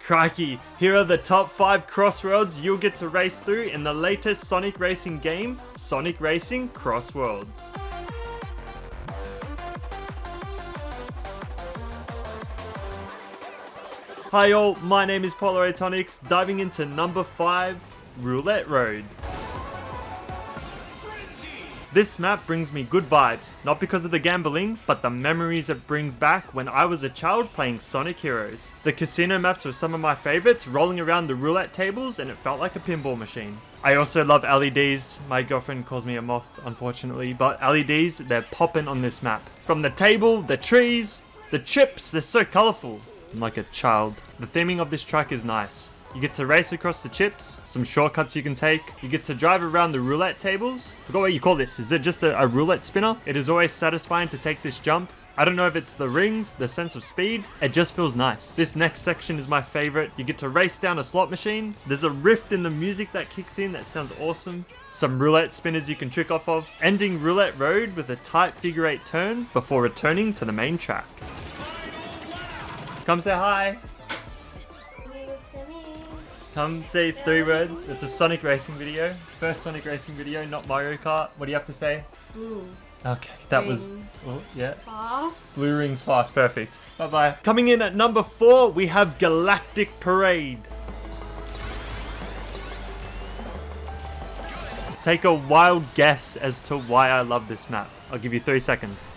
Crikey, here are the top 5 crossroads you'll get to race through in the latest Sonic racing game, Sonic Racing CrossWorlds. Hi all, my name is Polarotonix, diving into number 5, Roulette Road. This map brings me good vibes, not because of the gambling, but the memories it brings back when I was a child playing Sonic Heroes. The casino maps were some of my favorites, rolling around the roulette tables, and it felt like a pinball machine. I also love LEDs. My girlfriend calls me a moth, unfortunately, but LEDs, they're popping on this map. From the table, the trees, the chips, they're so colourful. I'm like a child. The theming of this track is nice. You get to race across the chips, some shortcuts you can take. You get to drive around the roulette tables. Forgot what you call this. Is it just a roulette spinner? It is always satisfying to take this jump. I don't know if it's the rings, the sense of speed. It just feels nice. This next section is my favorite. You get to race down a slot machine. There's a riff in the music that kicks in that sounds awesome. Some roulette spinners you can trick off of. Ending Roulette Road with a tight figure 8 turn before returning to the main track. Come say hi. Come say 3 words. It's a Sonic racing video. First Sonic racing video, not Mario Kart. What do you have to say? Blue. Okay, that Rings. was... Oh, yeah. Fast. Blue rings fast. Perfect. Bye-bye. Coming in at number 4, we have Galactic Parade. Take a wild guess as to why I love this map. I'll give you 3 seconds.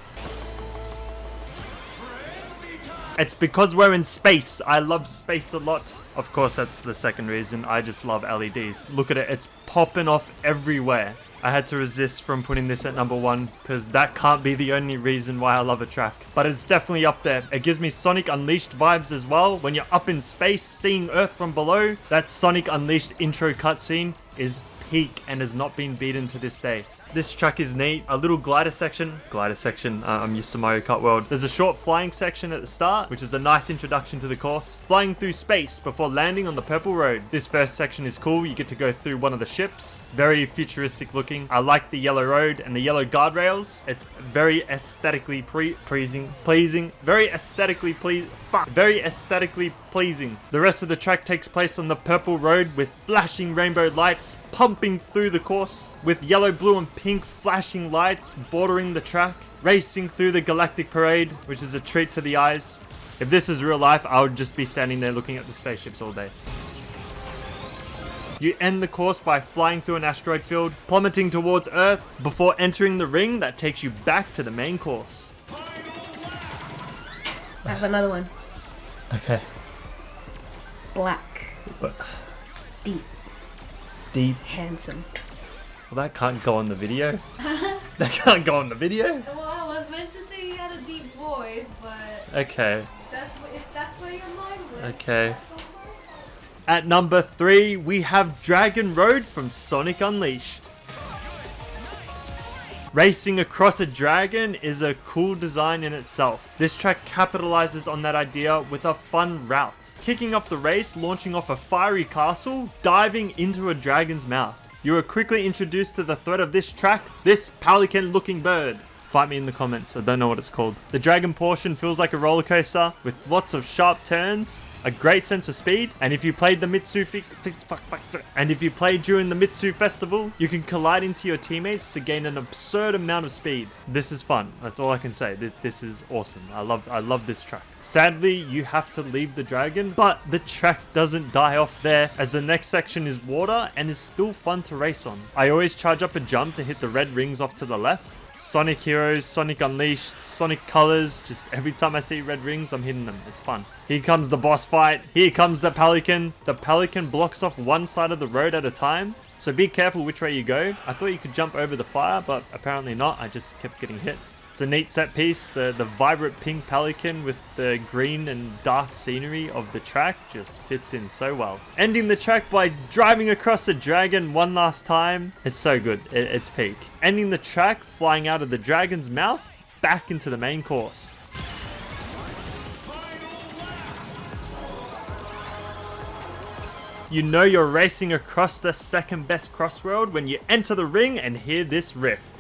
It's because we're in space. I love space a lot. Of course, that's the second reason. I just love LEDs. Look at it. It's popping off everywhere. I had to resist from putting this at number 1 because that can't be the only reason why I love a track. But it's definitely up there. It gives me Sonic Unleashed vibes as well. When you're up in space, seeing Earth from below, that Sonic Unleashed intro cutscene is peak and has not been beaten to this day. This track is neat. A little glider section. I'm used to Mario Kart World. There's a short flying section at the start, which is a nice introduction to the course. Flying through space before landing on the purple road. This first section is cool. You get to go through one of the ships. Very futuristic looking. I like the yellow road and the yellow guardrails. It's very aesthetically pleasing. Very aesthetically pleasing. The rest of the track takes place on the purple road with flashing rainbow lights pumping through the course, with yellow, blue and pink flashing lights bordering the track, racing through the Galactic Parade, which is a treat to the eyes. If this is real life, I would just be standing there looking at the spaceships all day. You end the course by flying through an asteroid field, plummeting towards Earth, before entering the ring that takes you back to the main course. I have another one. Okay. Black. Deep. Handsome. Well, that can't go on the video. That can't go on the video. Well, I was meant to say he had a deep voice, but... Okay. If that's where your mind went. Okay. At number 3, we have Dragon Road from Sonic Unleashed. Racing across a dragon is a cool design in itself. This track capitalizes on that idea with a fun route. Kicking off the race, launching off a fiery castle, diving into a dragon's mouth. You are quickly introduced to the threat of this track, this pelican looking bird. Fight me in the comments, I don't know what it's called. The dragon portion feels like a roller coaster with lots of sharp turns, a great sense of speed, and if you played during the Mitsu Festival, you can collide into your teammates to gain an absurd amount of speed. This is fun. That's all I can say. This is awesome. I love this track. Sadly, you have to leave the dragon, but the track doesn't die off there, as the next section is water and is still fun to race on. I always charge up a jump to hit the red rings off to the left. Sonic Heroes, Sonic Unleashed, Sonic Colors, just every time I see red rings, I'm hitting them. It's fun. Here comes the boss fight. Here comes the pelican. The pelican blocks off one side of the road at a time, so be careful which way you go. I thought you could jump over the fire, but apparently not. I just kept getting hit. It's a neat set piece. The vibrant pink pelican with the green and dark scenery of the track just fits in so well. Ending the track by driving across the dragon one last time. It's so good. It's peak. Ending the track flying out of the dragon's mouth back into the main course. You know you're racing across the second best crossroad when you enter the ring and hear this riff.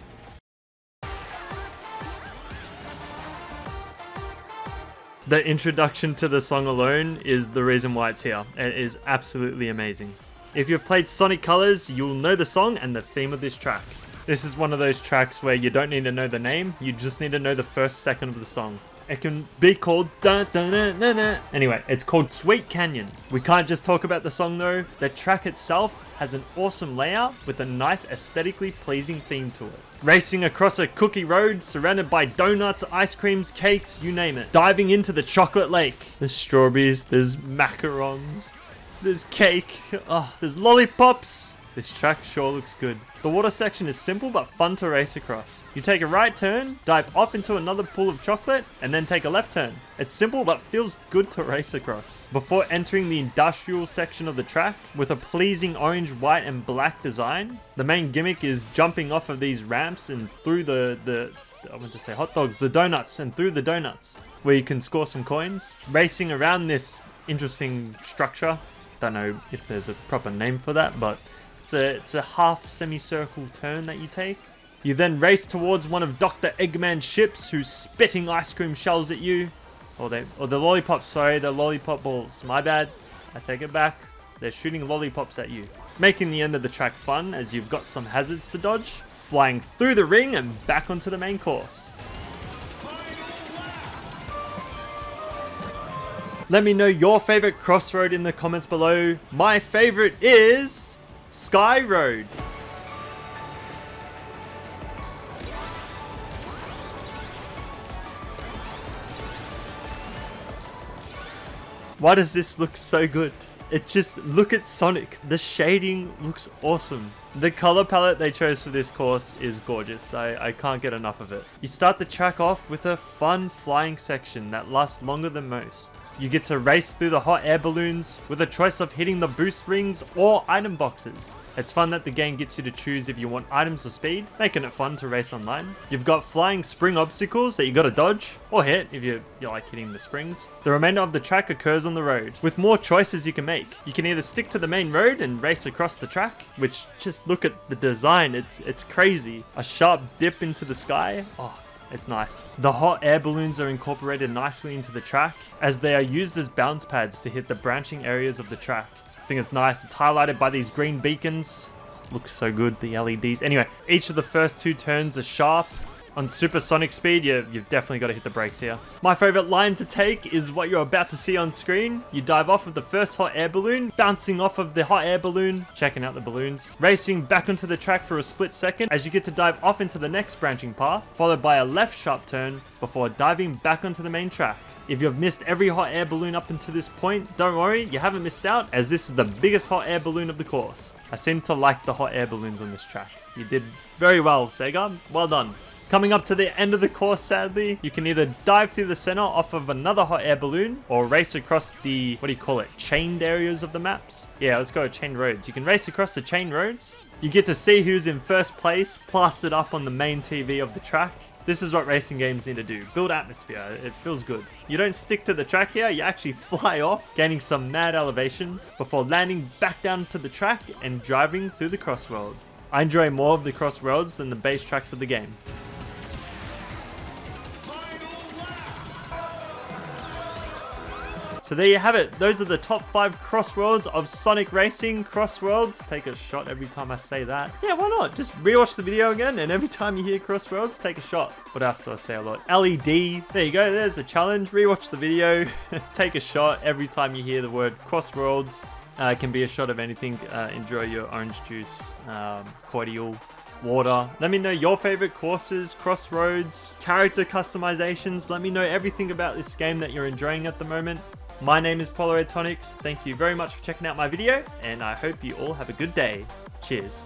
The introduction to the song alone is the reason why it's here. It is absolutely amazing. If you've played Sonic Colors, you'll know the song and the theme of this track. This is one of those tracks where you don't need to know the name, you just need to know the first second of the song. It can be called Anyway, it's called Sweet Canyon. We can't just talk about the song though. The track itself has an awesome layout with a nice aesthetically pleasing theme to it. Racing across a cookie road surrounded by donuts, ice creams, cakes, you name it. Diving into the chocolate lake. There's strawberries, there's macarons, there's cake, there's lollipops. This track sure looks good. The water section is simple but fun to race across. You take a right turn, dive off into another pool of chocolate, and then take a left turn. It's simple but feels good to race across. Before entering the industrial section of the track, with a pleasing orange, white, and black design, the main gimmick is jumping off of these ramps and through I want to say hot dogs, the donuts, and through the donuts, where you can score some coins. Racing around this interesting structure. Don't know if there's a proper name for that, but it's a half semicircle turn that you take. You then race towards one of Dr. Eggman's ships who's spitting ice cream shells at you. Or the lollipops, sorry, the lollipop balls. My bad. I take it back. They're shooting lollipops at you. Making the end of the track fun as you've got some hazards to dodge. Flying through the ring and back onto the main course. Let me know your favorite crossroad in the comments below. My favorite is Sky Road. Why does this look so good? Look at Sonic. The shading looks awesome. The color palette they chose for this course is gorgeous. I can't get enough of it. You start the track off with a fun flying section that lasts longer than most. You get to race through the hot air balloons with a choice of hitting the boost rings or item boxes. It's fun that the game gets you to choose if you want items or speed, making it fun to race online. You've got flying spring obstacles that you gotta dodge, or hit if you like hitting the springs. The remainder of the track occurs on the road, with more choices you can make. You can either stick to the main road and race across the track, which just look at the design, it's crazy. A sharp dip into the sky, it's nice. The hot air balloons are incorporated nicely into the track, as they are used as bounce pads to hit the branching areas of the track. I think it's nice. It's highlighted by these green beacons. Looks so good, the LEDs. Anyway, each of the first two turns are sharp. On supersonic speed, you've definitely got to hit the brakes here. My favorite line to take is what you're about to see on screen. You dive off of the first hot air balloon, bouncing off of the hot air balloon, checking out the balloons, racing back onto the track for a split second as you get to dive off into the next branching path, followed by a left sharp turn before diving back onto the main track. If you've missed every hot air balloon up until this point, don't worry, you haven't missed out, as this is the biggest hot air balloon of the course. I seem to like the hot air balloons on this track. You did very well, Sega. Well done. Coming up to the end of the course, sadly, you can either dive through the center off of another hot air balloon or race across the, chained areas of the maps. Yeah, let's go with chained roads. You can race across the chained roads. You get to see who's in first place, plastered up on the main TV of the track. This is what racing games need to do. Build atmosphere. It feels good. You don't stick to the track here, you actually fly off, gaining some mad elevation, before landing back down to the track and driving through the crossworld. I enjoy more of the crossworlds than the base tracks of the game. So there you have it. Those are the top 5 crossworlds of Sonic Racing CrossWorlds. Take a shot every time I say that. Yeah, why not? Just rewatch the video again, and every time you hear crossworlds, take a shot. What else do I say a lot? LED. There you go. There's a challenge. Rewatch the video. Take a shot every time you hear the word crossworlds. It can be a shot of anything. Enjoy your orange juice, cordial, water. Let me know your favorite courses, crossroads, character customizations. Let me know everything about this game that you're enjoying at the moment. My name is Polaroid Tonics. Thank you very much for checking out my video, and I hope you all have a good day. Cheers.